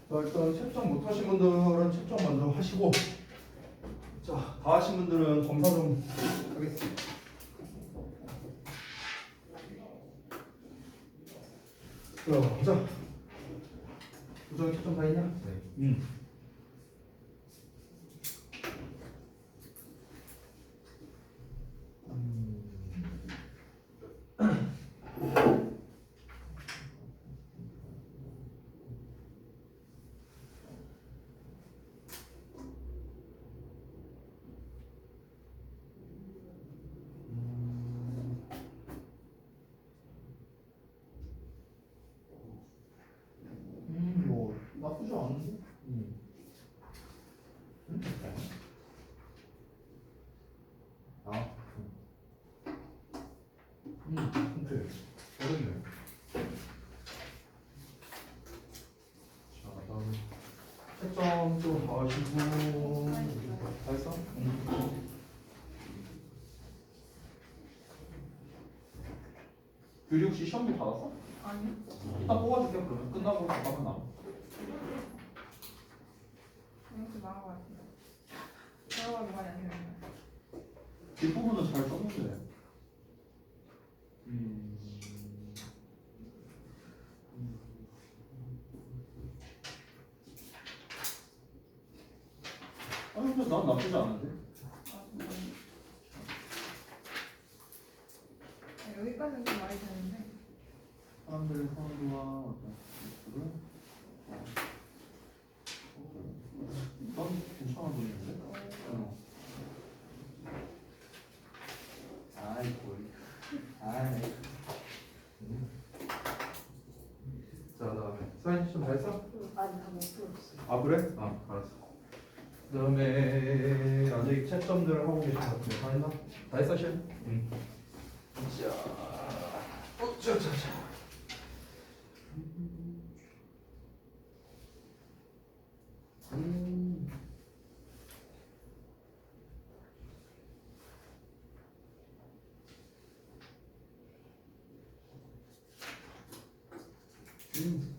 자, 일단 채점 못하신 분들은 채점 먼저 하시고, 자, 다 하신 분들은 검사 좀 하겠습니다. 자, 보자. 부정이 채점 다 했냐? 네. 뭐 나쁘지 않은데? 아, 근데 어렵네. 자, 다음 채점 좀 봐주시고 다 했어? 교리 혹시 시험지 받았어? 아니요. 이따 뽑아줄게. 그러면 끝나고 잠깐만 나. 이렇게 나온 것 같은데. 결과가 많이 안 되는 거야. 뒷부분은 잘 썼는데. 아니 근데 난 나쁘지 않은데. 아, 진짜. 여기까지는 좀 말이 되는데. 사람들의 선호도와 어떤 것들은 난 괜찮아 보이는데. 아이 뭘. 아이. 자, 다음에 사인 시험 다 했어? 아니, 다못 풀었어. 아 그래? 아 알았어. 그다음에 아직 채점들 하고 계신 것 같은데 다 했나? 다 했어 시험? 응. 자, 자.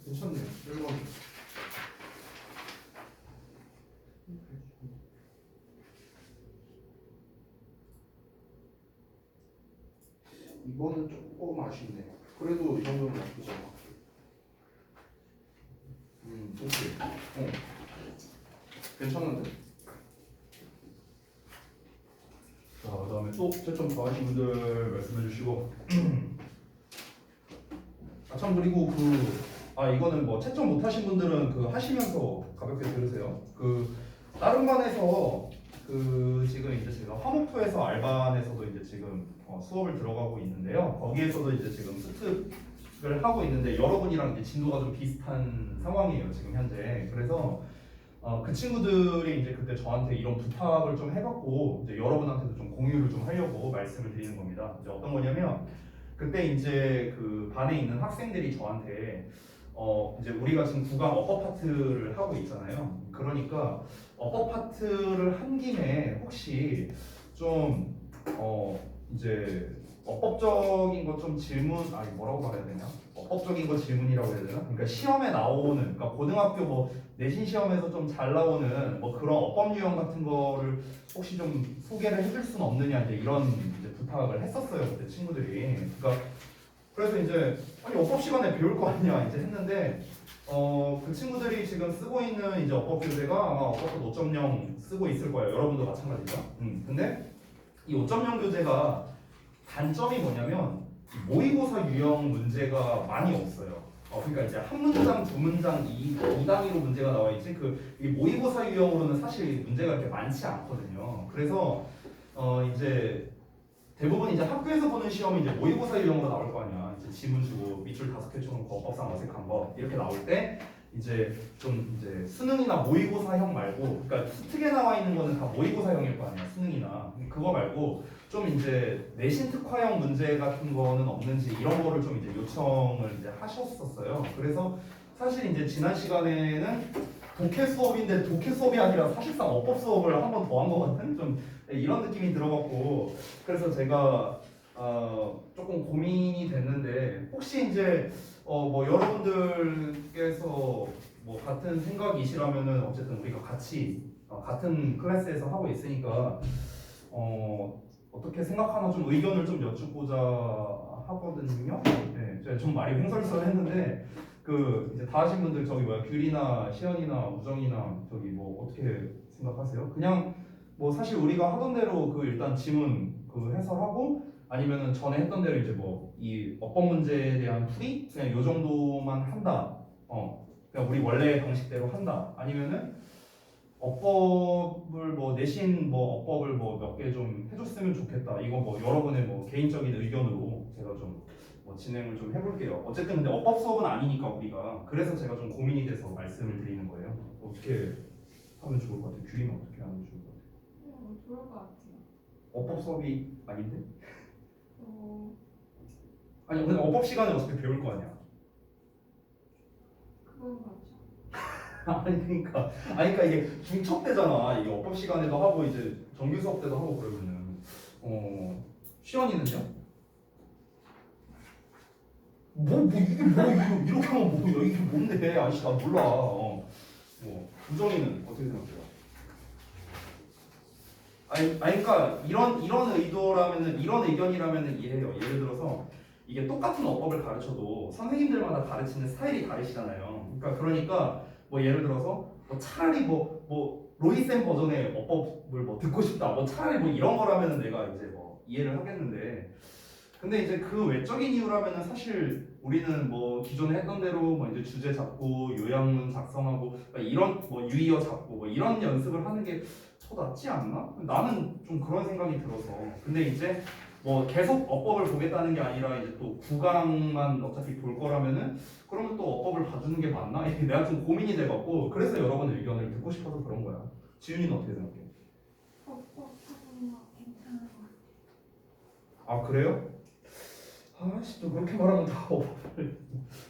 괜찮네. 1번. 이거는 조금 아쉽네. 그래도 이 정도는 나쁘지 않아. 오케이. 괜찮은데? 자, 그다음에 또 채점 더 하신 분들 말씀해 주시고. 아, 참 그리고 이거는 뭐 채점 못 하신 분들은 하시면서 가볍게 들으세요. 다른 반에서 지금 이제 제가 화목토에서 알반에서도 이제 지금 수업을 들어가고 있는데요. 거기에서도 이제 지금 습득을 하고 있는데 여러분이랑 이제 진도가 좀 비슷한 상황이에요, 지금 현재. 그래서 그 친구들이 이제 그때 저한테 이런 부탁을 좀 해갖고 이제 여러분한테도 좀 공유를 좀 하려고 말씀을 드리는 겁니다. 이제 어떤 거냐면 그때 이제 반에 있는 학생들이 저한테 이제 우리가 지금 구강 어법 파트를 하고 있잖아요. 그러니까 어법 파트를 한 김에 혹시 좀 이제 어법적인 것 좀 질문 뭐라고 말해야 되냐? 어법적인 거 질문이라고 해야 되나? 그러니까 시험에 나오는 그러니까 고등학교 뭐 내신 시험에서 좀 잘 나오는 뭐 그런 어법 유형 같은 거를 혹시 좀 소개를 해줄 수는 없느냐 이제 이런 이제 부탁을 했었어요 그때 친구들이. 그러니까 그래서 이제 아니 어법 시간에 배울 거 아니냐 이제 했는데 그 친구들이 지금 쓰고 있는 이제 어법 교재가 아마 어법도 5.0 쓰고 있을 거예요. 여러분도 마찬가지죠. 근데 이 5.0 교재가 단점이 뭐냐면 모의고사 유형 문제가 많이 없어요. 그러니까 이제 한 문장, 두 문장, 이 단위로 문제가 나와 있지 이 모의고사 유형으로는 사실 문제가 그렇게 많지 않거든요. 그래서 이제 대부분 이제 학교에서 보는 시험이 이제 모의고사 유형으로 나올 거 아니야. 이제 지문 주고 밑줄 5개 쳐놓고 어법상 어색한 거 이렇게 나올 때 이제 좀 이제 수능이나 모의고사형 말고 그러니까 수특에 나와 있는 거는 다 모의고사형일 거 아니야. 수능이나 그거 말고 좀 이제 내신 특화형 문제 같은 거는 없는지 이런 거를 좀 이제 요청을 이제 하셨었어요. 그래서 사실 이제 지난 시간에는 독해 수업인데 독해 수업이 아니라 사실상 어법 수업을 한 번 더 한 것 같은 좀 이런 느낌이 들어갖고 그래서 제가 조금 고민이 됐는데 혹시 이제 뭐 여러분들께서 뭐 같은 생각이시라면은 어쨌든 우리가 같이 같은 클래스에서 하고 있으니까 어떻게 생각하나 좀 의견을 좀 여쭙고자 하거든요. 네, 제가 좀 말이 횡설수설했는데 그 이제 다 하신 분들 저기 뭐야 규리나 시연이나 우정이나 저기 뭐 어떻게 생각하세요? 그냥 뭐 사실 우리가 하던 대로 그 일단 지문 그 해설하고 아니면은 전에 했던 대로 이제 뭐 이 어법 문제에 대한 풀이 그냥 요 정도만 한다. 그냥 우리 원래 방식대로 한다. 아니면은 어법을 뭐 내신 뭐 어법을 뭐 몇 개 좀 해줬으면 좋겠다. 이거 뭐 여러분의 뭐 개인적인 의견으로 제가 좀 뭐 진행을 좀 해볼게요. 어쨌든 근데 어법 수업은 아니니까 우리가 그래서 제가 좀 고민이 돼서 말씀을 드리는 거예요. 어떻게 하면 좋을 것 같아요? 규리는 어떻게 하면 좋을 것 같아요? 좋을 것 같아요. 어법 수업이 아닌데? 어, 아니 근데 어법 시간에 어차피 배울 거 아니야. 그건 그렇죠. 그러니까 이게 중첩 때잖아. 이게 어법 시간에도 하고 이제 정규 수업 때도 하고 그러면은 시연이는요? 이게 뭐 이렇게 하면 뭐야? 이게 뭔데? 아저씨 나 몰라. 뭐 우정이는 어떻게 생각해요? 아니 그러니까 이런 의도라면은 이런 의견이라면은 이해해요. 예를 들어서 이게 똑같은 어법을 가르쳐도 선생님들마다 가르치는 스타일이 다르시잖아요. 그러니까 뭐 예를 들어서 뭐 차라리 뭐 로이쌤 버전의 어법을 뭐 듣고 싶다. 뭐 차라리 뭐 이런 거라면은 내가 이제 뭐 이해를 하겠는데. 근데 이제 그 외적인 이유라면은 사실 우리는 뭐 기존에 했던 대로 뭐 이제 주제 잡고 요약문 작성하고 이런 뭐 유의어 잡고 뭐 이런 연습을 하는 게 더 낫지 않나? 나는 좀 그런 생각이 들어서. 근데 이제 뭐 계속 어법을 보겠다는 게 아니라 이제 또 구강만 어차피 볼 거라면은 그러면 또 어법을 봐주는 게 맞나? 이게 내가 좀 고민이 돼갖고 그래서 여러분의 의견을 듣고 싶어서 그런 거야. 지윤이는 어떻게 생각해? 하는 거 괜찮은 것 같아요. 아 그래요? 아씨 또 그렇게 말하면 다 어법을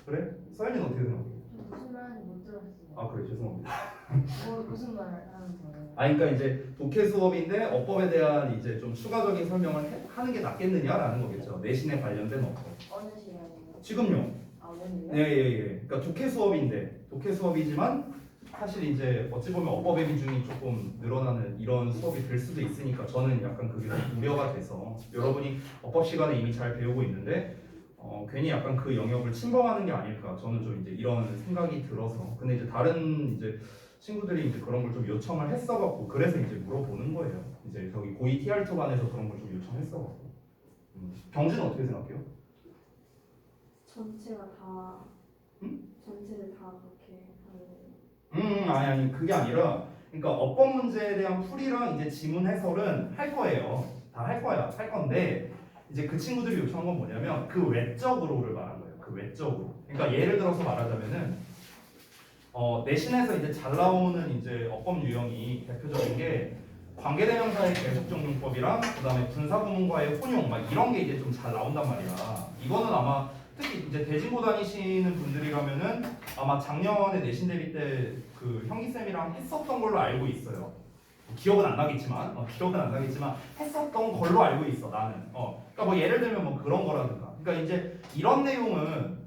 그래? 서연이는 어떻게 생각해? 무슨 말인지 못 들었어요. 아 그래 죄송합니다. 무슨 말 하는 거예요? 그러니까 이제 독해 수업인데 어법에 대한 이제 좀 추가적인 설명을 하는 게 낫겠느냐라는 거겠죠. 내신에 관련된 어법. 어느 시간이요? 지금요. 아 오늘요? 예. 그러니까 독해 수업이지만 사실 이제 어찌 보면 어법의 비중이 조금 늘어나는 이런 수업이 될 수도 있으니까 저는 약간 그게 좀 우려가 돼서 여러분이 어법 시간에 이미 잘 배우고 있는데 괜히 약간 그 영역을 침범하는 게 아닐까 저는 좀 이제 이런 생각이 들어서 근데 이제 다른 이제 친구들이 이제 그런 걸 좀 요청을 했어갖고 그래서 이제 물어보는 거예요. 이제 저기 고2 TR2 반에서 그런 걸 좀 요청했어갖고 경진은 어떻게 생각해요? 전체가 다 응? 전체를 다 그렇게 하는 거예요? 아니 그게 아니라 그러니까 어법 문제에 대한 풀이랑 이제 지문 해설은 할 거예요. 다 할 거야. 할 건데 이제 그 친구들이 요청한 건 뭐냐면 그 외적으로를 말한 거예요. 그 외적으로. 그러니까 예를 들어서 말하자면은 내신에서 이제 잘 나오는 이제 어법 유형이 대표적인 게 관계대명사의 계속적용법이랑 그다음에 분사구문과의 혼용 막 이런 게 이제 좀 잘 나온단 말이야. 이거는 아마 특히 이제 대진고 다니시는 분들이라면은 아마 작년에 내신 대비 때 그 형기쌤이랑 했었던 걸로 알고 있어요. 기억은 안 나겠지만 했었던 걸로 알고 있어 나는. 그러니까 뭐 예를 들면 뭐 그런 거라든가. 그러니까 이제 이런 내용은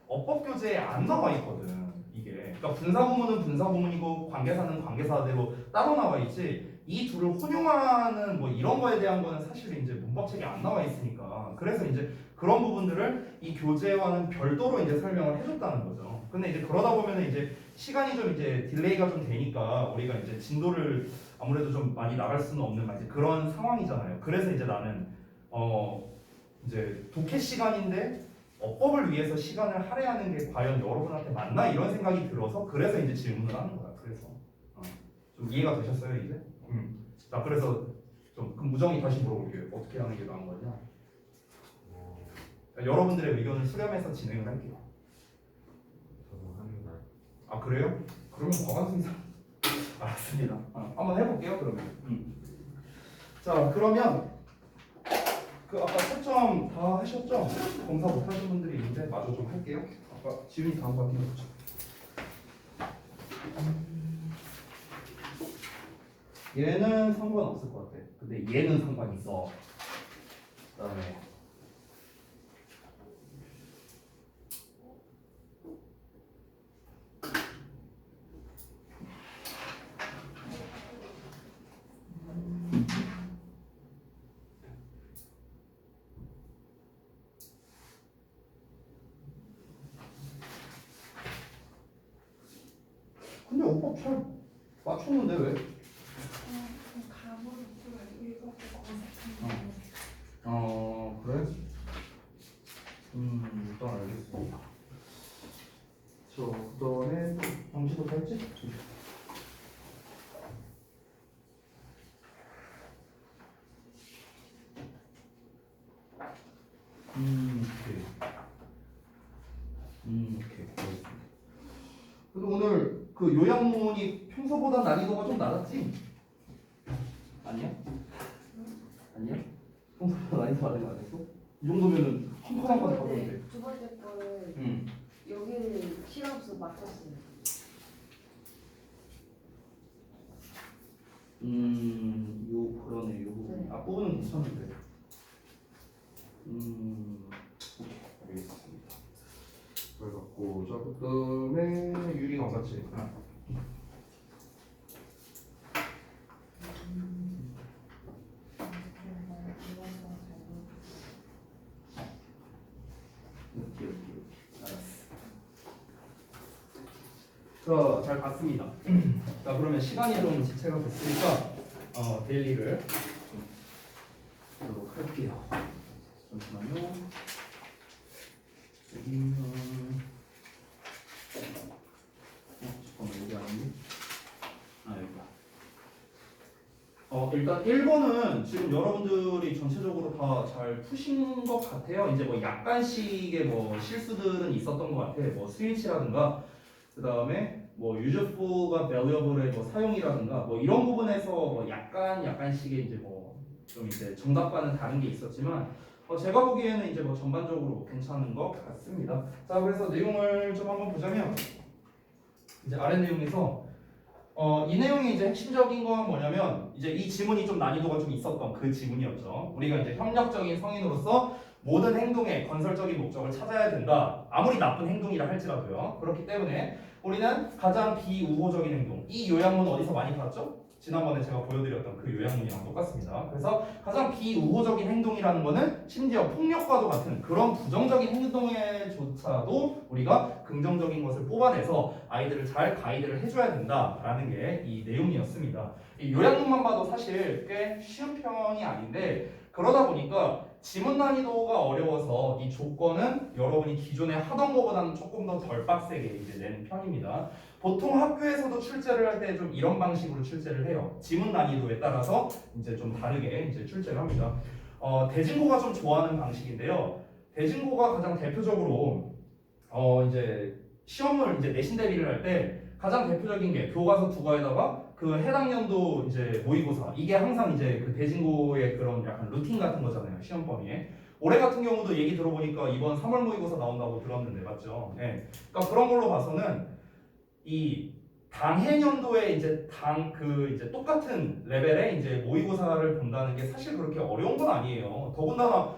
어법 교재에 안 나와 있거든. 이게. 그러니까 분사구문은 분사구문이고 관계사는 관계사대로 따로 나와 있지. 이 둘을 혼용하는 뭐 이런 거에 대한 거는 사실 이제 문법책에 안 나와 있으니까. 그래서 이제 그런 부분들을 이 교재와는 별도로 이제 설명을 해줬다는 거죠. 근데 이제 그러다 보면은 이제 시간이 좀 이제 딜레이가 좀 되니까 우리가 이제 진도를 아무래도 좀 많이 나갈 수는 없는 이제 그런 상황이잖아요. 그래서 이제 나는 이제 독해 시간인데 어법을 위해서 시간을 할애하는 게 과연 여러분한테 맞나 이런 생각이 들어서 그래서 이제 질문을 하는 거야. 그래서 좀 이해가 되셨어요 이제? 자 그래서 좀 그럼 무정이 다시 물어볼게요. 어떻게 하는 게 나은 거냐? 여러분들의 의견을 수렴해서 진행을 할게요. 저도 하는 날. 아 그래요? 그러면 과반승상 알았습니다. 한번 해볼게요 그러면. 자 그러면 그 아까 채점 다 하셨죠? 검사 못 하신 분들이 있는데 마저 좀 할게요. 아까 지훈이 다음 거 확인해보죠. 얘는 상관없을 것 같아. 근데 얘는 상관 있어. 그다음에 근데 오빠 잘 맞췄는데 왜? 가보로 읽었고 그래? 일단 알겠어. 그다음에 방지도 다 했지? 오케이. 오케이. 알겠습니다. 그래도 오늘 그 요약문이 평소보다 난이도가 좀 낮았지? 아니야? 아니야? 평소보다 난이도 많은 거 아니었어? 이 정도면은 한 칸 한 칸 다 보는데. 두 번째 거를 응. 여기를 실험수 맞췄어요. 그러네. 요 부분. 네. 앞부분은 괜찮은데. 오케이. 알겠습니다. 그걸 갖고 자 그다음에 유리가 맞지? 이렇게. 알았어. 잘 봤습니다. 자 그러면 시간이 좀 지체가 됐으니까 데일리를 좀 하도록 할게요. 잠시만요. 잠깐만 여기 아니니? 여기다. 일단 1번은 지금 여러분들이 전체적으로 다 잘 푸신 것 같아요. 이제 뭐 약간씩의 뭐 실수들은 있었던 것 같아. 뭐 스위치라든가 그 다음에 뭐 유저풀과 밸류어블의 뭐 사용이라든가 뭐 이런 부분에서 뭐 약간씩의 이제 뭐 좀 이제 정답과는 다른 게 있었지만 제가 보기에는 이제 뭐 전반적으로 괜찮은 것 같습니다. 자 그래서 내용을 좀 한번 보자면 이제 아래 내용에서 이 내용의 이제 핵심적인 건 뭐냐면 이제 이 지문이 좀 난이도가 좀 있었던 그 지문이었죠. 우리가 이제 협력적인 성인으로서 모든 행동의 건설적인 목적을 찾아야 된다. 아무리 나쁜 행동이라 할지라도요. 그렇기 때문에 우리는 가장 비우호적인 행동. 이 요약문 어디서 많이 봤죠? 지난번에 제가 보여드렸던 그 요약문이랑 똑같습니다. 그래서 가장 비우호적인 행동이라는 거는 심지어 폭력과도 같은 그런 부정적인 행동에조차도 우리가 긍정적인 것을 뽑아내서 아이들을 잘 가이드를 해줘야 된다라는 게 이 내용이었습니다. 이 요약문만 봐도 사실 꽤 쉬운 편이 아닌데 그러다 보니까 지문 난이도가 어려워서 이 조건은 여러분이 기존에 하던 것보다는 조금 더 덜 빡세게 이제 내는 편입니다. 보통 학교에서도 출제를 할 때 좀 이런 방식으로 출제를 해요. 지문 난이도에 따라서 이제 좀 다르게 이제 출제를 합니다. 대진고가 좀 좋아하는 방식인데요. 대진고가 가장 대표적으로 이제 시험을 이제 내신 대비를 할 때 가장 대표적인 게 교과서 국어에다가 그 해당 연도 이제 모의고사 이게 항상 이제 그 대진고의 그런 약간 루틴 같은 거잖아요. 시험 범위에. 올해 같은 경우도 얘기 들어보니까 이번 3월 모의고사 나온다고 들었는데 맞죠? 네. 그러니까 그런 걸로 봐서는 이 당해년도에 이제 이제 똑같은 레벨의 이제 모의고사를 본다는 게 사실 그렇게 어려운 건 아니에요. 더군다나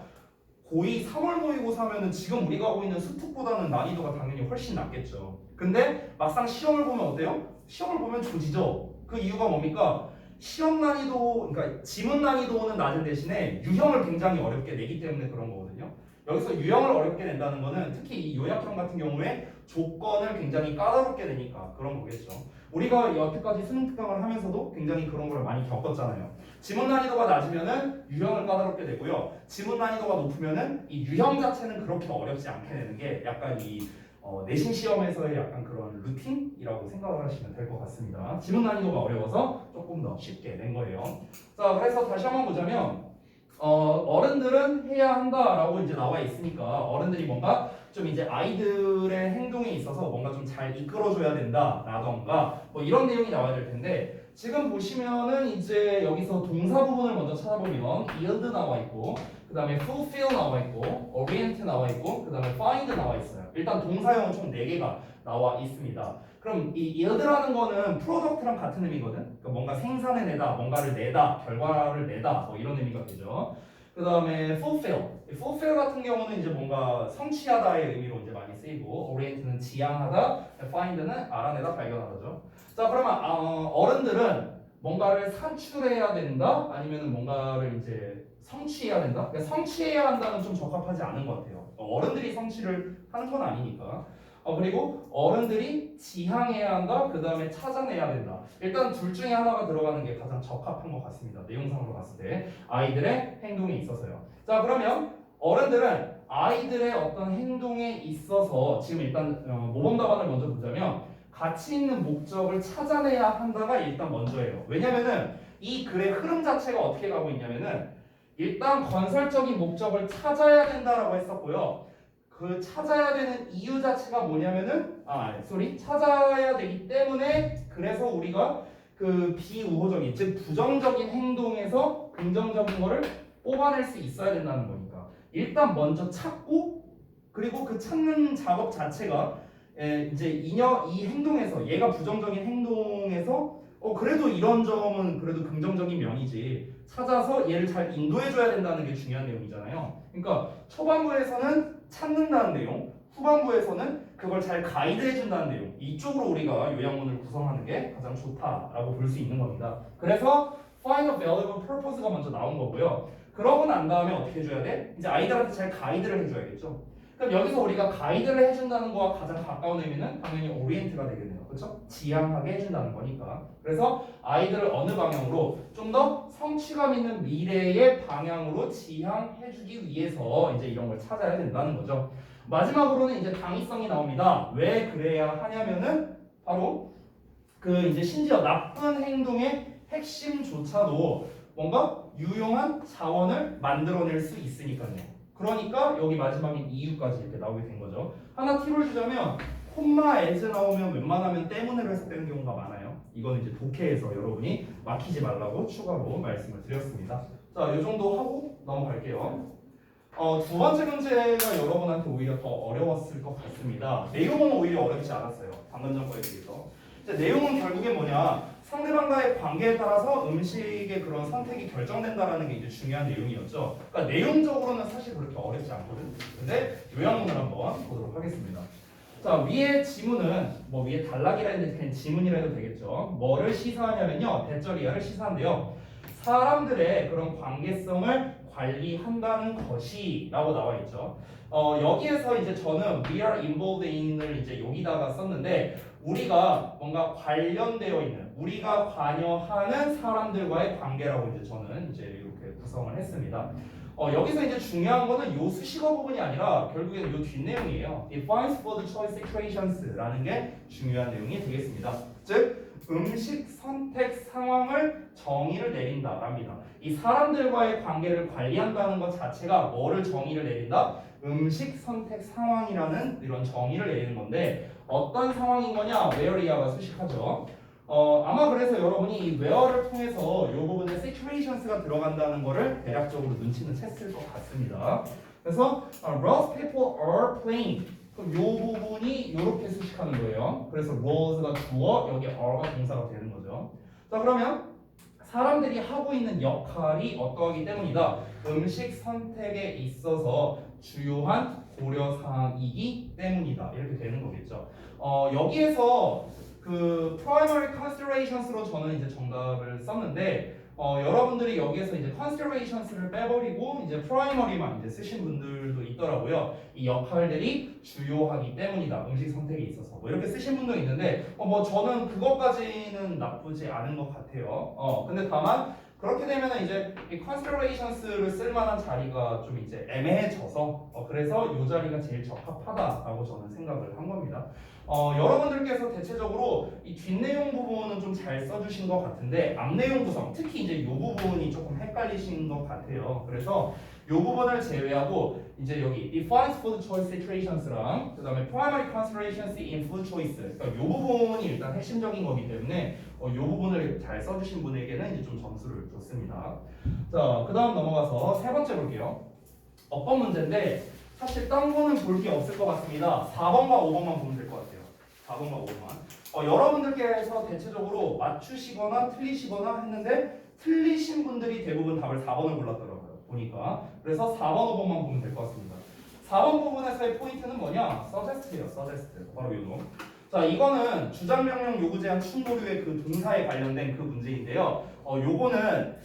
고2 3월 모의고사면은 지금 우리가 하고 있는 수특보다는 난이도가 당연히 훨씬 낮겠죠. 근데 막상 시험을 보면 어때요? 시험을 보면 조지죠. 그 이유가 뭡니까? 시험 난이도, 그러니까 지문 난이도는 낮은 대신에 유형을 굉장히 어렵게 내기 때문에 그런 거거든요. 여기서 유형을 어렵게 낸다는 거는 특히 이 요약형 같은 경우에 조건을 굉장히 까다롭게 내니까 그런 거겠죠. 우리가 여태까지 수능 특강을 하면서도 굉장히 그런 걸 많이 겪었잖아요. 지문 난이도가 낮으면은 유형을 까다롭게 내고요. 지문 난이도가 높으면은 이 유형 자체는 그렇게 어렵지 않게 내는 게 약간 이 내신 시험에서의 약간 그런 루틴이라고 생각을 하시면 될 것 같습니다. 지문 난이도가 어려워서 조금 더 쉽게 낸 거예요. 자, 그래서 다시 한번 보자면 어른들은 해야 한다라고 이제 나와 있으니까 어른들이 뭔가 좀 이제 아이들의 행동에 있어서 뭔가 좀 잘 이끌어줘야 된다라던가 뭐 이런 내용이 나와야 될 텐데 지금 보시면은 이제 여기서 동사 부분을 먼저 찾아보면 yield 나와 있고 그 다음에 fulfill 나와 있고 orient 나와 있고 그 다음에 find 나와 있어요. 일단 동사형은 총 4개가 나와 있습니다. 그럼 이 yield라는 거는 프로덕트랑 같은 의미거든. 그러니까 뭔가 생산해내다, 뭔가를 내다, 결과를 내다 뭐 이런 의미가 되죠. 그 다음에 fulfill 같은 경우는 이제 뭔가 성취하다의 의미로 이제 많이 쓰이고 orient는 지향하다, find는 알아내다, 발견하다죠. 자 그러면 어른들은 뭔가를 산출해야 된다, 아니면은 뭔가를 이제 성취해야 된다. 그러니까 성취해야 한다는 좀 적합하지 않은 것 같아요. 어른들이 성취를 하는 건 아니니까. 그리고 어른들이 지향해야 한다. 그 다음에 찾아내야 된다. 일단 둘 중에 하나가 들어가는 게 가장 적합한 것 같습니다. 내용상으로 봤을 때 아이들의 행동에 있어서요. 자, 그러면 어른들은 아이들의 어떤 행동에 있어서 지금 일단 모범 답안을 먼저 보자면 가치 있는 목적을 찾아내야 한다가 일단 먼저예요. 왜냐면은 이 글의 흐름 자체가 어떻게 가고 있냐면은 일단 건설적인 목적을 찾아야 된다라고 했었고요. 그 찾아야 되는 이유 자체가 뭐냐면은 찾아야 되기 때문에 그래서 우리가 그 비우호적인 즉 부정적인 행동에서 긍정적인 거를 뽑아낼 수 있어야 된다는 거니까 일단 먼저 찾고 그리고 그 찾는 작업 자체가 이제 이 행동에서 얘가 부정적인 행동에서 그래도 이런 점은 그래도 긍정적인 면이지 찾아서 얘를 잘 인도해줘야 된다는 게 중요한 내용이잖아요. 그러니까 초반부에서는 찾는다는 내용, 후반부에서는 그걸 잘 가이드해준다는 내용 이쪽으로 우리가 요약문을 구성하는 게 가장 좋다라고 볼 수 있는 겁니다. 그래서 find a valuable purpose가 먼저 나온 거고요. 그러고 난 다음에 어떻게 해줘야 돼? 이제 아이들한테 잘 가이드를 해줘야겠죠. 그럼 여기서 우리가 가이드를 해준다는 거와 가장 가까운 의미는 당연히 오리엔트가 되겠네요. 그렇죠? 지향하게 해준다는 거니까. 그래서 아이들을 어느 방향으로 좀 더 성취감 있는 미래의 방향으로 지향해주기 위해서 이제 이런 걸 찾아야 된다는 거죠. 마지막으로는 이제 당위성이 나옵니다. 왜 그래야 하냐면은 바로 그 이제 심지어 나쁜 행동의 핵심조차도 뭔가 유용한 자원을 만들어낼 수 있으니까요. 그러니까 여기 마지막인 이유까지 이렇게 나오게 된 거죠. 하나 팁을 주자면 콤마 as 나오면 웬만하면 때문에로 해석되는 경우가 많아요. 이거는 이제 독해에서 여러분이 막히지 말라고 추가로 말씀을 드렸습니다. 자, 이 정도 하고 넘어갈게요. 두 번째 문제가 여러분한테 오히려 더 어려웠을 것 같습니다. 내용은 오히려 어렵지 않았어요. 방금 전 거에 비해서. 이제 내용은 결국에 뭐냐? 상대방과의 관계에 따라서 음식의 그런 선택이 결정된다라는 게 이제 중요한 내용이었죠. 그러니까 내용적으로는 사실 그렇게 어렵지 않거든. 근데 요약문을 한번 보도록 하겠습니다. 자, 위에 지문은 뭐 위에 단락이라 했는데 그냥 지문이라 해도 되겠죠. 뭐를 시사하냐면요. 대절이야를 시사한데요. 사람들의 그런 관계성을 관리한다는 것이라고 나와 있죠. 여기에서 이제 저는 we are involved in을 이제 여기다가 썼는데 우리가 뭔가 관련되어 있는 우리가 관여하는 사람들과의 관계라고 이제 저는 이제 이렇게 구성을 했습니다. 여기서 이제 중요한 거는 요 수식어 부분이 아니라 결국에는 요 뒷내용이에요. Defines food choice situations라는 게 중요한 내용이 되겠습니다. 즉 음식 선택 상황을 정의를 내린다랍니다. 이 사람들과의 관계를 관리한다는 것 자체가 뭐를 정의를 내린다? 음식 선택 상황이라는 이런 정의를 내리는 건데 어떤 상황인 거냐? where이야가 수식하죠. 아마 그래서 여러분이 이 where를 통해서 이 부분에 situations가 들어간다는 거를 대략적으로 눈치는 챘을 것 같습니다. 그래서 Rose people are playing. 그럼 이 부분이 이렇게 수식하는 거예요. 그래서 Rose가 주어, 여기 are가 동사가 되는 거죠. 자, 그러면 사람들이 하고 있는 역할이 어떠하기 때문이다. 음식 선택에 있어서 주요한 고려사항이기 때문이다. 이렇게 되는 거겠죠. 여기에서 그 primary considerations로 저는 이제 정답을 썼는데 여러분들이 여기에서 이제 considerations를 빼버리고 이제 primary만 이제 쓰신 분들도 있더라고요. 이 역할들이 주요하기 때문이다. 음식 선택에 있어서 뭐 이렇게 쓰신 분도 있는데 뭐 저는 그것까지는 나쁘지 않은 것 같아요. 근데 다만 그렇게 되면은 이제 이 considerations를 쓸만한 자리가 좀 이제 애매해져서 그래서 이 자리가 제일 적합하다라고 저는 생각을 한 겁니다. 여러분들께서 대체적으로 이 뒷내용 부분은 좀 잘 써주신 것 같은데 앞내용 구성, 특히 이제 이 부분이 조금 헷갈리신 것 같아요. 그래서 이 부분을 제외하고 이제 여기 defines food choice situations랑 그 다음에 primary considerations in food choice 그러니까 이 부분이 일단 핵심적인 거기 때문에 이 부분을 잘 써주신 분에게는 이제 좀 점수를 줬습니다. 자, 그 다음 넘어가서 세 번째 볼게요. 어법 문제인데 사실 딴 거는 볼 게 없을 것 같습니다. 4번과 5번만 보면 될 것 같아요. 4번과 5번만. 여러분들께서 대체적으로 맞추시거나 틀리시거나 했는데 틀리신 분들이 대부분 답을 4번을 골랐더라고요. 보니까. 그래서 4번, 5번만 보면 될 것 같습니다. 4번 부분에서의 포인트는 뭐냐? suggest예요. suggest. 바로 요거. 자, 이거는 주장 명령 요구 제한 충고류의 그 동사에 관련된 그 문제인데요. 요거는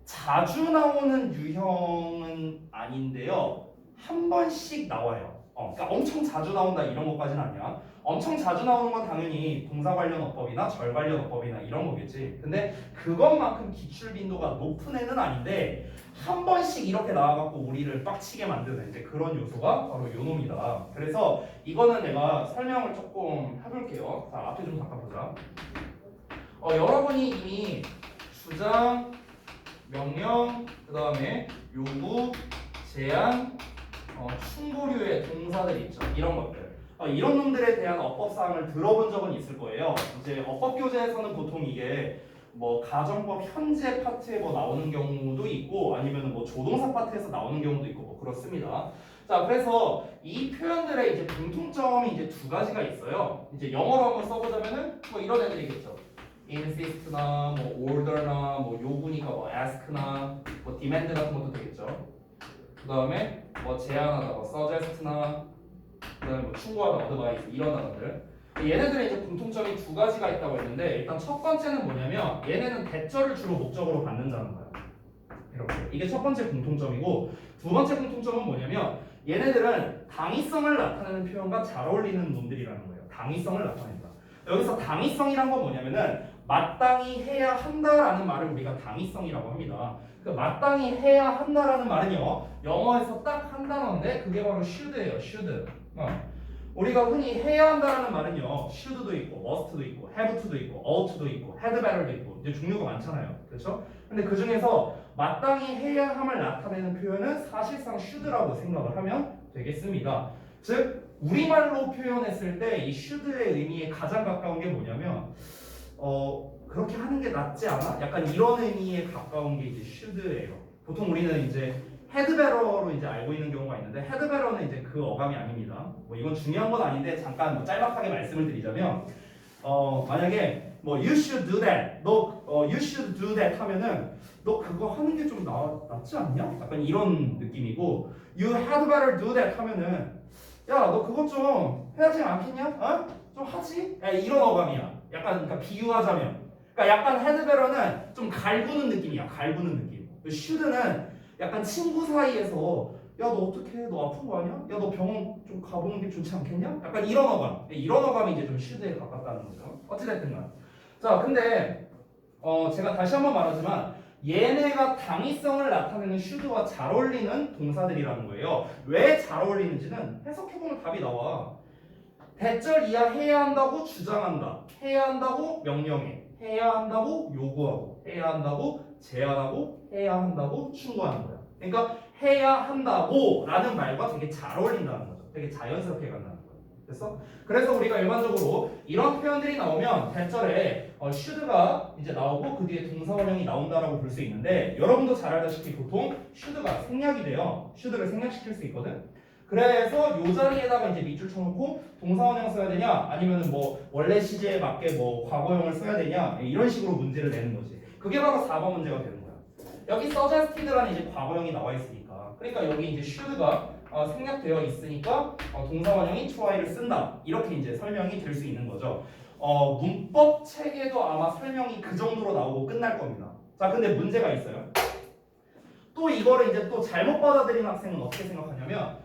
자주 나오는 유형은 아닌데요. 한 번씩 나와요. 그러니까 엄청 자주 나온다 이런 것까지는 아니야. 엄청 자주 나오는 건 당연히 동사 관련 어법이나 절 관련 어법이나 이런 거겠지. 근데 그것만큼 기출 빈도가 높은 애는 아닌데 한 번씩 이렇게 나와갖고 우리를 빡치게 만드는 이제 그런 요소가 바로 요 놈이다. 그래서 이거는 내가 설명을 조금 해볼게요. 자, 앞에 좀 잠깐 보자. 여러분이 이미 주장, 명령, 그 다음에 요구, 제한, 충고류의 동사들 있죠. 이런 것들. 이런 놈들에 대한 어법 사항을 들어본 적은 있을 거예요. 이제 어법 교재에서는 보통 이게 뭐 가정법 현재 파트에 뭐 나오는 경우도 있고 아니면 뭐 조동사 파트에서 나오는 경우도 있고 뭐 그렇습니다. 자, 그래서 이 표현들의 이제 공통점이 이제 두 가지가 있어요. 이제 영어로 한번 써보자면은 뭐 이런 애들이겠죠. insist나 뭐 order나 뭐 요구니까 뭐 ask나 뭐 demand 같은 것도 되겠죠. 그 다음에 뭐 제안하다 뭐 suggest나 그 다음에 뭐 충고하다 advise 이런 단어들. 얘네들의 이제 공통점이 두 가지가 있다고 했는데 일단 첫 번째는 뭐냐면 얘네는 대절을 주로 목적으로 받는다는 거야. 이렇게 이게 첫 번째 공통점이고 두 번째 공통점은 뭐냐면 얘네들은 당위성을 나타내는 표현과 잘 어울리는 놈들이라는 거예요. 당위성을 나타낸다. 여기서 당위성이란 건 뭐냐면은 마땅히 해야 한다라는 말을 우리가 당위성이라고 합니다. 그 마땅히 해야 한다라는 말은요 영어에서 딱 한 단어인데 그게 바로 should예요. should. 우리가 흔히 해야 한다라는 말은요 should도 있고 must도 있고 have to도 있고 ought도 있고 had better도 있고 이제 종류가 많잖아요. 그렇죠? 근데 그 중에서 마땅히 해야 함을 나타내는 표현은 사실상 should라고 생각을 하면 되겠습니다. 즉 우리말로 표현했을 때 이 should의 의미에 가장 가까운 게 뭐냐면 그렇게 하는 게 낫지 않아? 약간 이런 의미에 가까운 게 이제 should예요. 보통 우리는 이제 had better로 이제 알고 있는 경우가 있는데 had better는 이제 그 어감이 아닙니다. 뭐 이건 중요한 건 아닌데 잠깐 뭐 짤막하게 말씀을 드리자면 만약에 뭐 you should do that, you should do that 하면은 너 그거 하는 게 좀 낫지 않냐? 약간 이런 느낌이고 you had better do that 하면은 야 너 그거 좀 해야지 않겠냐? 좀 하지? 이런 어감이야. 약간 그러니까 비유하자면 그러니까 약간 had better는 좀 갈구는 느낌이야. 갈구는 느낌. should는 약간 친구 사이에서 야 너 어떡해? 너 아픈 거 아니야? 야 너 병원 좀 가보는 게 좋지 않겠냐? 약간 이런 어감. 이런 어감이 이제 좀 should에 가깝다는 거죠. 어찌됐든간. 자, 근데 제가 다시 한번 말하지만 얘네가 당위성을 나타내는 should와 잘 어울리는 동사들이라는 거예요. 왜 잘 어울리는지는 해석해보면 답이 나와. 대절 이하 해야 한다고 주장한다. 해야 한다고 명령해. 해야 한다고 요구하고. 해야 한다고 제안하고. 해야 한다고 충고하는 거야. 그러니까 해야 한다고 라는 말과 되게 잘 어울린다는 거죠. 되게 자연스럽게 간다는 거예요. 됐어? 그래서 우리가 일반적으로 이런 표현들이 나오면 대절에 should가 이제 나오고 그 뒤에 동사원형이 나온다라고 볼 수 있는데 여러분도 잘 알다시피 보통 should가 생략이 돼요. should를 생략시킬 수 있거든. 그래서 요 자리에다가 이제 밑줄 쳐놓고 동사원형 써야 되냐 아니면은 뭐 원래 시제에 맞게 뭐 과거형을 써야 되냐 이런 식으로 문제를 내는 거지. 그게 바로 4번 문제가 되는 거야. 여기 suggested라는 이제 과거형이 나와 있으니까 그러니까 여기 이제 should가 생략되어 있으니까 동사원형이 try를 쓴다 이렇게 이제 설명이 될 수 있는 거죠. 문법 책에도 아마 설명이 그 정도로 나오고 끝날 겁니다. 자, 근데 문제가 있어요. 또 이거를 이제 또 잘못 받아들인 학생은 어떻게 생각하냐면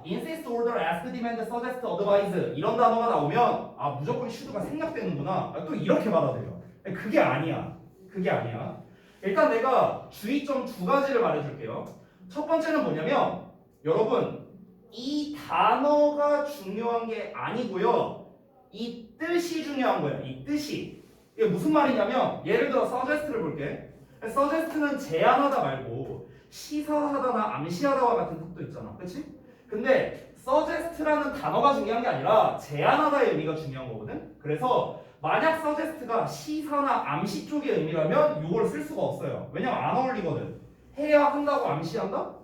insist, order, ask, demand, suggest, advise 이런 단어가 나오면 무조건 should가 생략되는구나 또 이렇게 받아들여. 그게 아니야. 그게 아니야. 일단 내가 주의점 두 가지를 말해줄게요. 첫 번째는 뭐냐면 여러분 이 단어가 중요한 게 아니고요. 이 뜻이 중요한 거야. 이 뜻이. 이게 무슨 말이냐면 예를 들어 suggest를 볼게. suggest는 제안하다 말고 시사하다나 암시하다와 같은 뜻도 있잖아. 그치? 근데 suggest라는 단어가 중요한 게 아니라 제안하다의 의미가 중요한 거거든. 그래서 만약 suggest가 시사나 암시 쪽의 의미라면 이걸 쓸 수가 없어요. 왜냐면 안 어울리거든. 해야 한다고 암시한다?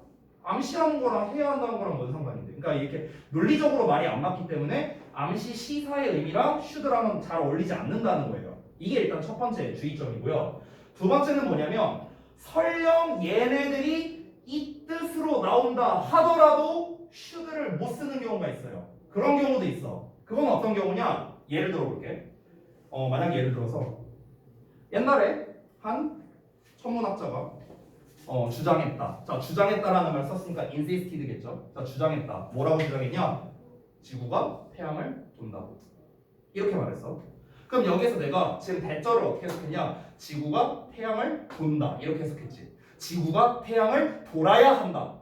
암시하는 거랑 해야 한다는 거랑 뭔 상관인데. 그러니까 이렇게 논리적으로 말이 안 맞기 때문에 암시 시사의 의미랑 should랑은 잘 어울리지 않는다는 거예요. 이게 일단 첫 번째 주의점이고요. 두 번째는 뭐냐면 설령 얘네들이 이 뜻으로 나온다 하더라도 should를 못 쓰는 경우가 있어요. 그런 경우도 있어. 그건 어떤 경우냐? 예를 들어 볼게. 만약에 예를 들어서 옛날에 한 천문학자가 주장했다. 자, 주장했다라는 말 썼으니까 insisted겠죠. 자, 주장했다. 뭐라고 주장했냐? 지구가 태양을 돈다고. 이렇게 말했어. 그럼 여기서 내가 지금 대절을 어떻게 해석했냐? 지구가 태양을 돈다. 이렇게 해석했지. 지구가 태양을 돌아야 한다.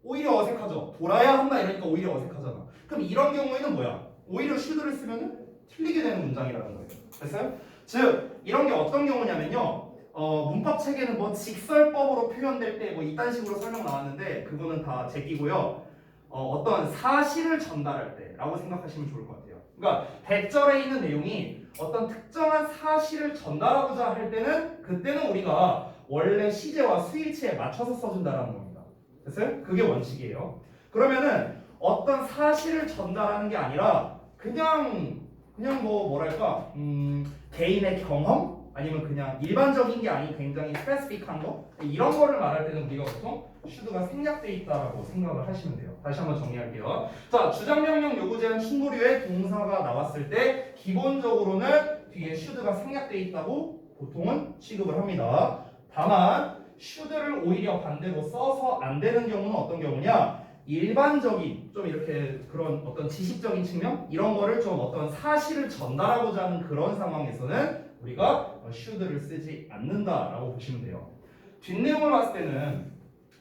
오히려 어색하죠. 돌아야 한다 이러니까 오히려 어색하잖아. 그럼 이런 경우에는 뭐야? 오히려 should를 쓰면은 틀리게 되는 문장이라는 거예요. 됐어요? 즉 이런 게 어떤 경우냐면요. 문법 체계는 뭐 직설법으로 표현될 때 뭐 이딴 식으로 설명 나왔는데 그거는 다 제끼고요. 어떤 사실을 전달할 때라고 생각하시면 좋을 것 같아요. 그러니까 대절에 있는 내용이 어떤 특정한 사실을 전달하고자 할 때는 그때는 우리가 원래 시제와 수일치에 맞춰서 써준다라는 겁니다. 됐어요? 그게 원칙이에요. 그러면은 어떤 사실을 전달하는 게 아니라 그냥 뭐 뭐랄까 개인의 경험 아니면 그냥 일반적인 게 아닌 굉장히 스페시픽한 거 이런 거를 말할 때는 우리가 보통 should가 생략돼 있다라고 생각을 하시면 돼요. 다시 한번 정리할게요. 자, 주장 명령 요구 제한 충돌류의 동사가 나왔을 때 기본적으로는 뒤에 should가 생략돼 있다고 보통은 취급을 합니다. 다만 should를 오히려 반대로 써서 안 되는 경우는 어떤 경우냐? 일반적인 좀 이렇게 그런 어떤 지식적인 측면 이런 거를 좀 어떤 사실을 전달하고자 하는 그런 상황에서는 우리가 should를 쓰지 않는다라고 보시면 돼요. 뒷내용을 봤을 때는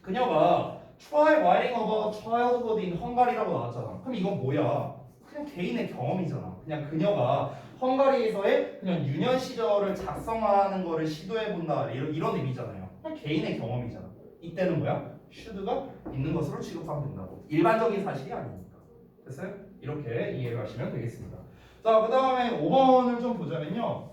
그녀가 try writing about childhood in Hungary라고 나왔잖아. 그럼 이건 뭐야? 그냥 개인의 경험이잖아. 그냥 그녀가 헝가리에서의 그냥 유년 시절을 작성하는 거를 시도해 본다 이런 의미잖아요. 그냥 개인의 경험이잖아. 이때는 뭐야? should가 있는 것으로 취급하면 된다고. 일반적인 사실이 아니니까. 됐어요? 이렇게 이해를 하시면 되겠습니다. 자, 그 다음에 5번을 좀 보자면요.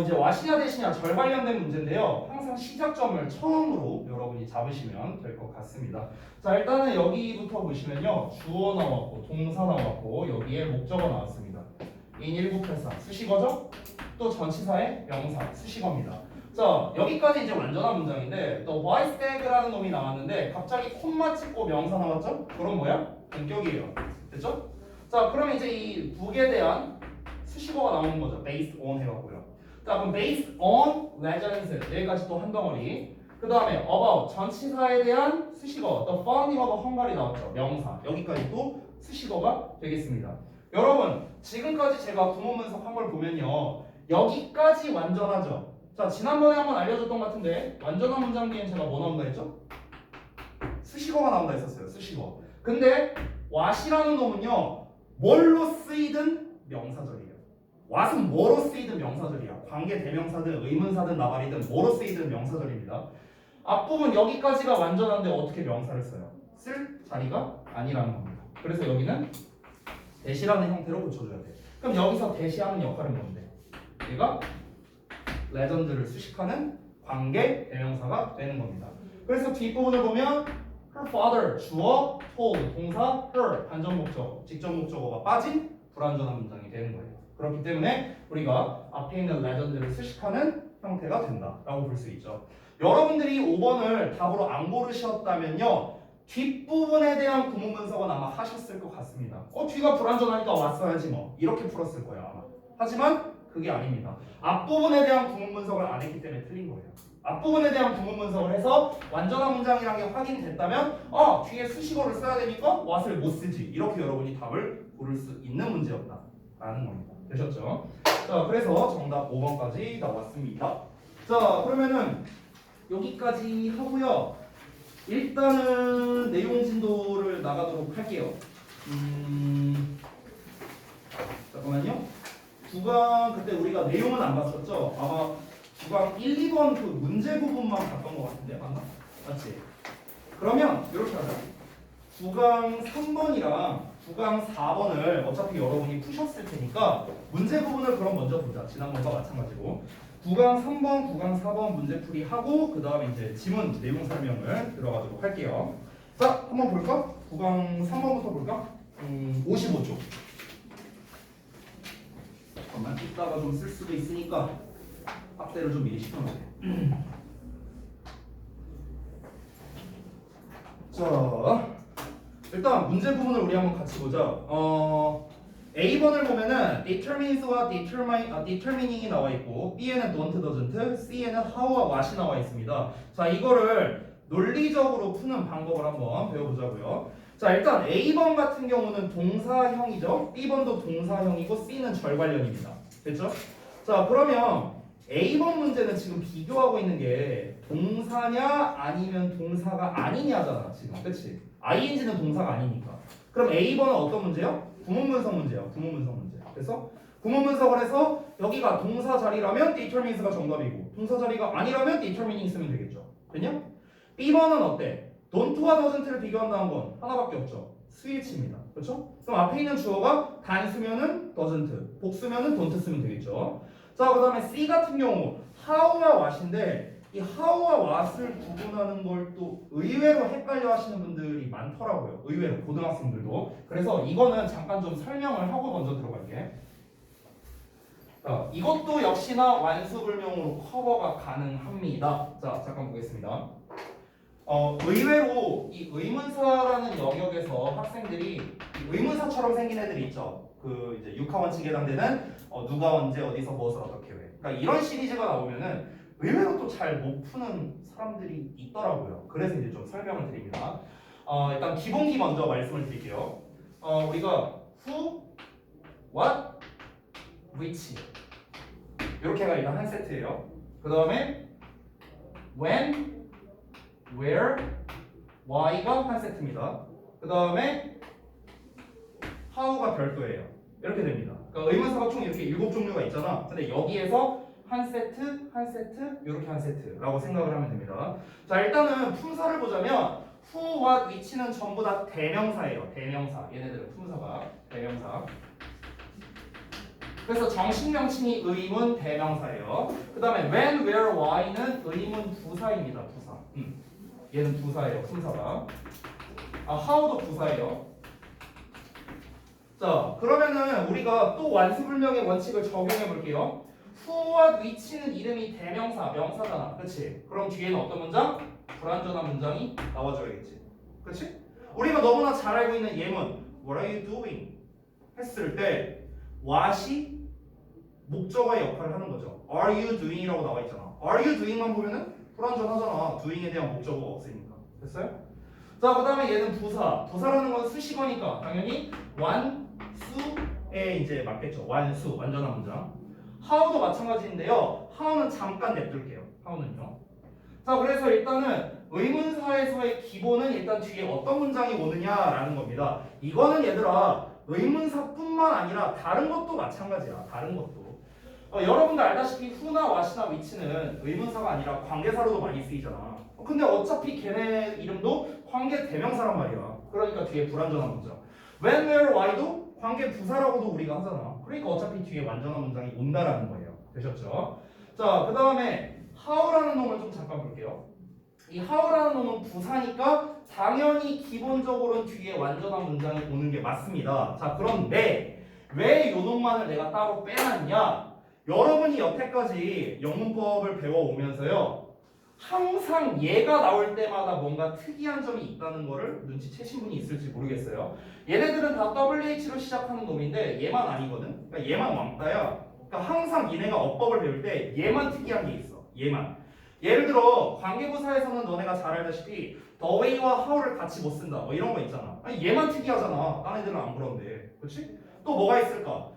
이제 와시냐 대시냐 절 관련된 문제인데요. 항상 시작점을 처음으로 여러분이 잡으시면 될 것 같습니다. 자, 일단은 여기부터 보시면요. 주어 나왔고 동사 나왔고 여기에 목적어 나왔습니다. 인일부패사 수식어죠? 또 전치사의 명사 수식어입니다. 자, 여기까지 이제 완전한 문장인데 또 Y스택이라는 놈이 나왔는데 갑자기 콤마 찍고 명사 나왔죠? 그럼 뭐야? 본격이에요. 됐죠? 자, 그럼 이제 이 북에 대한 수식어가 나오는 거죠. based on 해갖고요. 자, 그럼 based on legends 여기까지 또 한 덩어리. 그 다음에 about 전치사에 대한 수식어 the founding of Hungary 나왔죠. 명사 여기까지 또 수식어가 되겠습니다. 여러분 지금까지 제가 구문분석 한 걸 보면요. 여기까지 완전하죠. 자, 지난번에 한번 알려줬던 것 같은데 완전한 문장 뒤엔 제가 뭐 나온다 했죠? 수식어가 나온다 했었어요. 수식어. 근데 what이라는 놈은요. 뭘로 쓰이든 명사절이에요. what은 뭐로 쓰이든 명사절이야. 관계 대명사든 의문사든 나발이든 뭐로 쓰이든 명사절입니다. 앞부분 여기까지가 완전한데 어떻게 명사를 써요? 쓸 자리가 아니라는 겁니다. 그래서 여기는 대시라는 형태로 고쳐줘야 돼. 그럼 여기서 대시하는 역할은 뭔데? 얘가 레전드를 수식하는 관계 대명사가 되는 겁니다. 그래서 뒷부분을 보면 her father 주어, told 동사, her 반전 목적어, 직접 목적어가 빠진 불완전한 문장이 되는 거예요. 그렇기 때문에 우리가 앞에 있는 레전드를 수식하는 형태가 된다라고 볼 수 있죠. 여러분들이 5번을 답으로 안 고르셨다면요. 뒷부분에 대한 구문 분석은 아마 하셨을 것 같습니다. 뒤가 불완전하니까 왔어야지 뭐 이렇게 풀었을 거예요 아마. 하지만 그게 아닙니다. 앞부분에 대한 구문 분석을 안 했기 때문에 틀린 거예요. 앞부분에 대한 구문 분석을 해서 완전한 문장이라는 게 확인됐다면 뒤에 수식어를 써야 되니까 what을 못 쓰지. 이렇게 여러분이 답을 고를 수 있는 문제였다라는 겁니다. 되셨죠? 자, 그래서 정답 5번까지 나왔습니다. 자, 그러면은 여기까지 하고요. 일단은 내용 진도를 나가도록 할게요. 잠깐만요. 구강 그때 우리가 내용은 안 봤었죠? 아마 구강 1, 2번 그 문제 부분만 봤던 것 같은데 맞나? 맞지? 그러면 이렇게 하자. 구강 3번이랑 구강 4번을 어차피 여러분이 푸셨을 테니까 문제 부분을 그럼 먼저 보자. 지난번과 마찬가지로. 구강 3번, 구강 4번 문제풀이 하고 그 다음에 이제 지문 내용 설명을 들어가도록 할게요. 자, 한번 볼까? 구강 3번부터 볼까? 55쪽. 잠깐만 이따가 좀 쓸 수도 있으니까 확대를 좀 미리 시켜놓을게. 자, 일단 문제 부분을 우리 한번 같이 보자. A번을 보면은 determines와 determining이 나와 있고 B에는 don't, doesn't, C에는 how와 what이 나와 있습니다. 자, 이거를 논리적으로 푸는 방법을 한번 배워보자고요. 자, 일단 A번 같은 경우는 동사형이죠. B번도 동사형이고 C는 절관련입니다. 됐죠? 자, 그러면 A번 문제는 지금 비교하고 있는 게 동사냐 아니면 동사가 아니냐잖아 지금. 그치? ing는 동사가 아니니까. 그럼 A번은 어떤 문제요? 구문분석 문제예요. 구문분석 문제. 그래서 구문분석을 해서 여기가 동사 자리라면 determines가 정답이고 동사 자리가 아니라면 determining 쓰면 되겠죠. 됐냐? B번은 어때? don't와 doesn't를 비교한다는 건 하나밖에 없죠. 스위치입니다. 그렇죠? 그럼 앞에 있는 주어가 단수면은 doesn't, 복수면은 don't 쓰면 되겠죠. 자, 그 다음에 C 같은 경우 how와 what인데 이 how와 what을 구분하는 걸 또 의외로 헷갈려 하시는 분들이 많더라고요. 의외로 고등학생들도. 그래서 이거는 잠깐 좀 설명을 하고 먼저 들어갈게. 자, 이것도 역시나 완수불명으로 커버가 가능합니다. 자, 잠깐 보겠습니다. 의외로 이 의문사라는 영역에서 학생들이 이 의문사처럼 생긴 애들이 있죠. 그 이제 육하 원칙에 해당되는 누가 언제 어디서 무엇을 어떻게 왜. 그러니까 이런 시리즈가 나오면은 의외로 또 잘 못 푸는 사람들이 있더라고요. 그래서 이제 좀 설명을 드립니다. 일단 기본기 먼저 말씀을 드릴게요. 우리가 who, what, which 이렇게가 일단 한 세트예요. 그 다음에 when, where, why가 한 세트입니다. 그 다음에 how가 별도예요. 이렇게 됩니다. 그러니까 의문사가 총 이렇게 7종류가 있잖아. 근데 여기에서 한 세트, 한 세트, 이렇게 한 세트라고 생각을 하면 됩니다. 자, 일단은 품사를 보자면 who, what, which는 전부 다 대명사예요. 대명사. 얘네들은 품사가 대명사. 그래서 정식 명칭이 의문 대명사예요. 그 다음에 when, where, why는 의문 부사입니다. 부사. 얘는 부사예요. 품사가. how도 부사예요. 자, 그러면은 우리가 또 완수불명의 원칙을 적용해 볼게요. who와 which는 이름이 대명사, 명사잖아. 그치? 그럼 뒤에는 어떤 문장? 불완전한 문장이 나와줘야겠지. 그치? 우리가 너무나 잘 알고 있는 예문 What are you doing? 했을 때 what이 목적어의 역할을 하는 거죠. Are you doing?이라고 나와 있잖아. Are you doing?만 보면은 불완전하잖아. doing에 대한 목적어가 없으니까. 됐어요? 자, 그 다음에 얘는 부사. 부사라는 건 수식어니까 당연히 완수에 이제 맞겠죠. 완수, 완전한 문장. how도 마찬가지인데요. how는 잠깐 냅둘게요. how는요. 자, 그래서 일단은 의문사에서의 기본은 일단 뒤에 어떤 문장이 오느냐라는 겁니다. 이거는 얘들아 의문사뿐만 아니라 다른 것도 마찬가지야. 다른 것도. 여러분들 알다시피 who나 what이나 which는 의문사가 아니라 관계사로도 많이 쓰이잖아. 근데 어차피 걔네 이름도 관계 대명사란 말이야. 그러니까 뒤에 불완전한 문장. when, where, why도 관계 부사라고도 우리가 하잖아. 그러니까 어차피 뒤에 완전한 문장이 온다라는 거예요. 되셨죠? 자, 그 다음에 how라는 놈을 좀 잠깐 볼게요. 이 how라는 놈은 부사니까 당연히 기본적으로는 뒤에 완전한 문장이 오는 게 맞습니다. 자, 그런데 왜 요 놈만을 내가 따로 빼놨냐? 여러분이 여태까지 영문법을 배워오면서요, 항상 얘가 나올 때마다 뭔가 특이한 점이 있다는 거를 눈치채신 분이 있을지 모르겠어요. 얘네들은 다 WH로 시작하는 놈인데 얘만 아니거든. 그러니까 얘만 왕따야. 그러니까 항상 얘네가 어법을 배울 때 얘만 특이한 게 있어. 얘만. 예를 들어 관계부사에서는 너네가 잘 알다시피 the way와 how를 같이 못 쓴다. 뭐 이런 거 있잖아. 아니, 얘만 특이하잖아. 딴 애들은 안 그런데. 그렇지? 또 뭐가 있을까?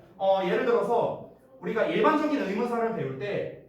예를 들어서 우리가 일반적인 의문사를 배울 때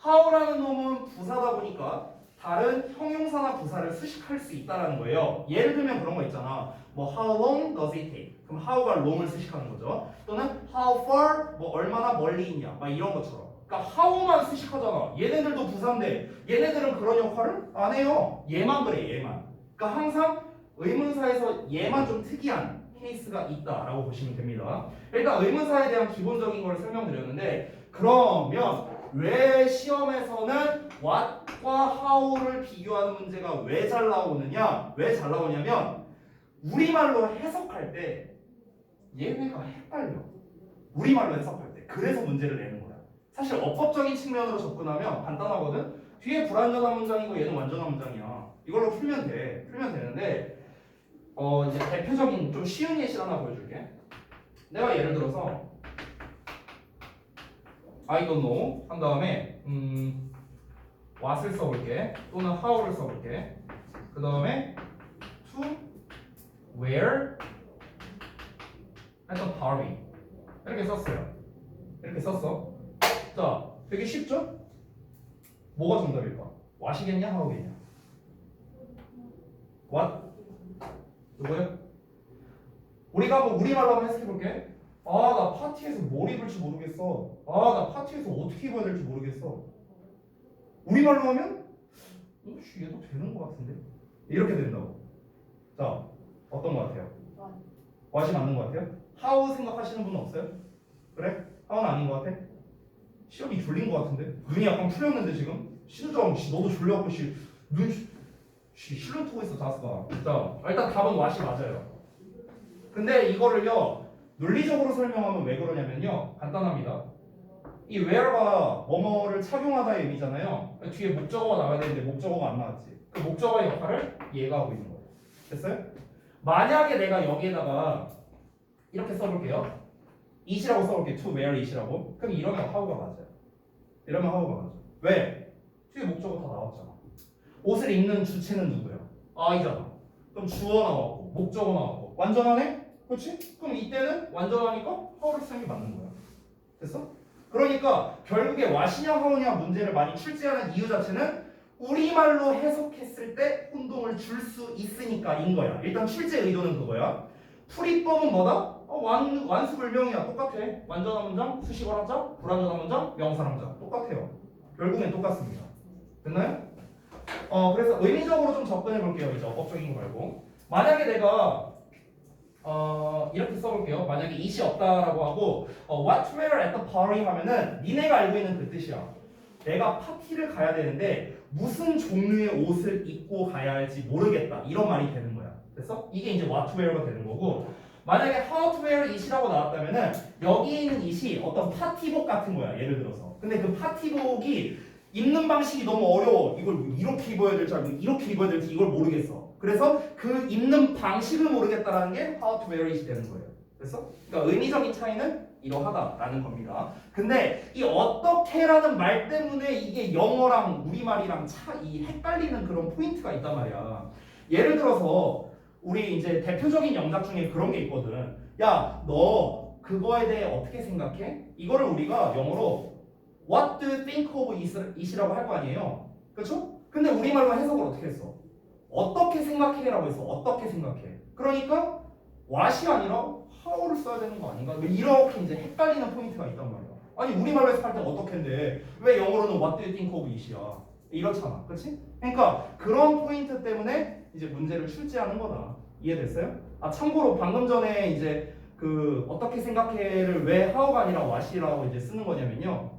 how라는 놈은 부사다 보니까 다른 형용사나 부사를 수식할 수 있다라는 거예요. 예를 들면 그런 거 있잖아. 뭐 how long does it take? 그럼 how가 long을 수식하는 거죠. 또는 how far? 뭐 얼마나 멀리 있냐? 막 이런 것처럼. 그러니까 how만 수식하잖아. 얘네들도 부사인데 얘네들은 그런 역할을 안 해요. 얘만 그래, 얘만. 그러니까 항상 의문사에서 얘만 좀 특이한 케이스가 있다라고 보시면 됩니다. 일단 의문사에 대한 기본적인 걸 설명드렸는데, 그러면 왜 시험에서는 what과 how를 비교하는 문제가 왜 잘 나오느냐? 왜 잘 나오냐면 우리말로 해석할 때 얘네가 헷갈려. 우리말로 해석할 때. 그래서 문제를 내는 거야. 사실 어법적인 측면으로 접근하면 간단하거든. 뒤에 불완전한 문장이고 얘는 완전한 문장이야. 이걸로 풀면 돼. 풀면 되는데 이제 대표적인 좀 쉬운 예시 하나 보여줄게. 내가 예를 들어서 I don't know 한 다음에 what을 써볼게 또는 how를 써볼게. 그 다음에 to where at the party 이렇게 썼어요. 이렇게 썼어. 자, 되게 쉽죠? 뭐가 정답일까? what이겠냐 how겠냐? what? 누구요? 우리가 한번 우리말로 한번 해석해볼게. 아, 나 파티에서 뭘 입을지 모르겠어. 아, 나 파티에서 어떻게 입어야 될지 모르겠어. 우리말로 하면 얘도 되는 것 같은데? 이렇게 된다고. 자, 어떤 것 같아요? what이 맞는 것 같아요? how 생각하시는 분은 없어요? 그래? how는 아닌 것 같아? 시험이 졸린 것 같은데? 눈이 약간 풀렸는데 지금? 신우정 너도 졸려갖고 눈 실눈 트고 있어 자스가. 자, 일단 답은 what이 맞아요. 근데 이거를요 논리적으로 설명하면 왜 그러냐면요 간단합니다. 이 where가 뭐뭐를 착용하다의 의미잖아요. 뒤에 목적어가 나와야 되는데 목적어가 안 나왔지. 그 목적어의 역할을 얘가 하고 있는 거예요. 됐어요? 만약에 내가 여기에다가 이렇게 써볼게요. it이라고 써볼게요. to where it이라고. 그럼 이러면 how가 맞아요. 이러면 how가 맞아. 왜? 뒤에 목적어 다 나왔잖아. 옷을 입는 주체는 누구야? I잖아. 그럼 주어 나왔고 목적어 나왔고 완전하네? 그렇지? 그럼 이때는 완전하니까 how를 쓰는 게 맞는 거야. 됐어? 그러니까 결국에 what이냐 how냐 문제를 많이 출제하는 이유 자체는 우리말로 해석했을 때 혼동을 줄 수 있으니까인 거야. 일단 출제 의도는 그거야. 풀이법은 뭐다? 완수불명이야. 똑같아. 완전한 문장, 수식어 함장, 불완전한 문장, 명사 함장. 똑같아요. 결국엔 똑같습니다. 됐나요? 그래서 의미적으로 좀 접근해 볼게요. 이제 어법적인 거 말고. 만약에 내가 이렇게 써볼게요. 만약에 it이 없다라고 하고 what where at the party 하면은 니네가 알고 있는 그 뜻이야. 내가 파티를 가야 되는데 무슨 종류의 옷을 입고 가야 할지 모르겠다. 이런 말이 되는 거야. 됐어? 이게 이제 what where가 되는 거고 만약에 how to wear it이라고 나왔다면은 여기에 있는 it이 어떤 파티복 같은 거야. 예를 들어서. 근데 그 파티복이 입는 방식이 너무 어려워. 이걸 이렇게 입어야 될지 알고 이렇게 입어야 될지 이걸 모르겠어. 그래서 그 입는 방식을 모르겠다라는 게 how to wear it이 되는 거예요. 됐어? 그러니까 의미적인 차이는 이러하다라는 겁니다. 근데 이 어떻게라는 말 때문에 이게 영어랑 우리말이랑 이 헷갈리는 그런 포인트가 있단 말이야. 예를 들어서 우리 이제 대표적인 영작 중에 그런 게 있거든. 야, 너 그거에 대해 어떻게 생각해? 이거를 우리가 영어로 What do you think of it이라고 할 거 아니에요? 그렇죠? 근데 우리말로 해석을 어떻게 했어? 어떻게 생각해라고 했어. 어떻게 생각해? 그러니까 what이 아니라 how를 써야 되는 거 아닌가? 이렇게 이제 헷갈리는 포인트가 있단 말이야. 아니 우리말로 해석할 때 어떻게인데 왜 영어로는 what do you think of it이야? 이렇잖아. 그렇지? 그러니까 그런 포인트 때문에 이제 문제를 출제하는 거다. 이해됐어요? 참고로 방금 전에 이제 그 어떻게 생각해를 왜 how가 아니라 what이라고 이제 쓰는 거냐면요.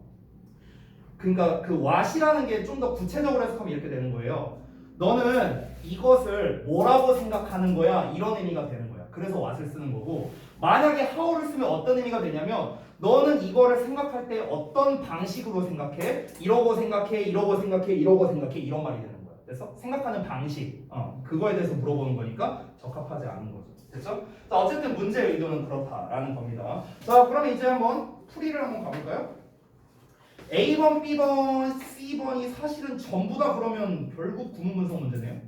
그러니까 그 what이라는 게 좀 더 구체적으로 해석하면 이렇게 되는 거예요. 너는 이것을 뭐라고 생각하는 거야? 이런 의미가 되는 거야. 그래서 what을 쓰는 거고 만약에 how를 쓰면 어떤 의미가 되냐면 너는 이거를 생각할 때 어떤 방식으로 생각해? 이러고 생각해, 이러고 생각해, 이러고 생각해 이런 말이 되는 거야. 됐어? 생각하는 방식 그거에 대해서 물어보는 거니까 적합하지 않은 거죠. 됐죠? 자, 어쨌든 문제의 의도는 그렇다라는 겁니다. 자, 그럼 이제 한번 풀이를 한번 가볼까요? A번, B번, C번이 사실은 전부 다 그러면 결국 구문분석 문제네요.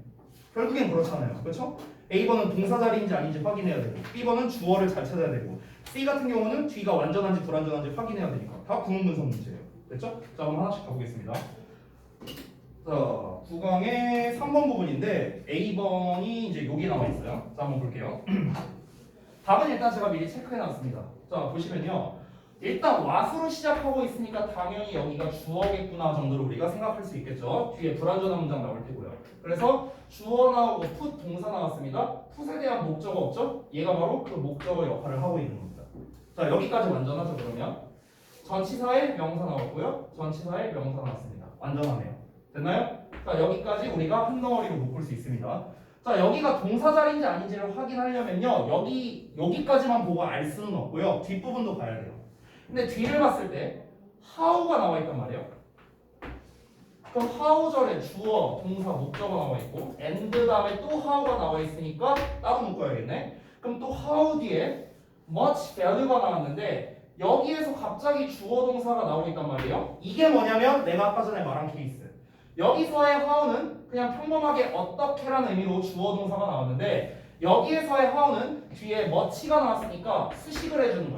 결국엔 그렇잖아요. 그렇죠? A번은 동사 자리인지 아닌지 확인해야 되고 B번은 주어를 잘 찾아야 되고 C 같은 경우는 뒤가 완전한지 불완전한지 확인해야 되니까 다 구문분석 문제예요. 됐죠? 자, 그럼 하나씩 가보겠습니다. 자, 9강의 3번 부분인데 A번이 이제 여기 나와 있어요. 자, 한번 볼게요. 답은 일단 제가 미리 체크해놨습니다. 자, 보시면요. 일단 what으로 시작하고 있으니까 당연히 여기가 주어겠구나 정도로 우리가 생각할 수 있겠죠. 뒤에 불완전한 문장 나올 테고요. 그래서 주어 나오고 put 동사 나왔습니다. put에 대한 목적어 없죠? 얘가 바로 그 목적어 역할을 하고 있는 겁니다. 자, 여기까지 완전하죠. 그러면 전치사의 명사 나왔고요. 전치사의 명사 나왔습니다. 완전하네요. 됐나요? 자, 여기까지 우리가 한 덩어리로 묶을 수 있습니다. 자, 여기가 동사 자리인지 아닌지를 확인하려면요. 여기까지만 보고 알 수는 없고요. 뒷부분도 봐야 돼요. 근데 뒤를 봤을 때 how가 나와 있단 말이에요. 그럼 how 절에 주어, 동사, 목적어 나와 있고 and 다음에 또 how가 나와 있으니까 따로 묶어야겠네. 그럼 또 how 뒤에 much value가 나왔는데 여기에서 갑자기 주어 동사가 나오고 있단 말이에요. 이게 뭐냐면 내가 아까 전에 말한 케이스. 여기서의 how는 그냥 평범하게 어떻게라는 의미로 주어 동사가 나왔는데 여기에서의 how는 뒤에 much가 나왔으니까 수식을 해주는 거야.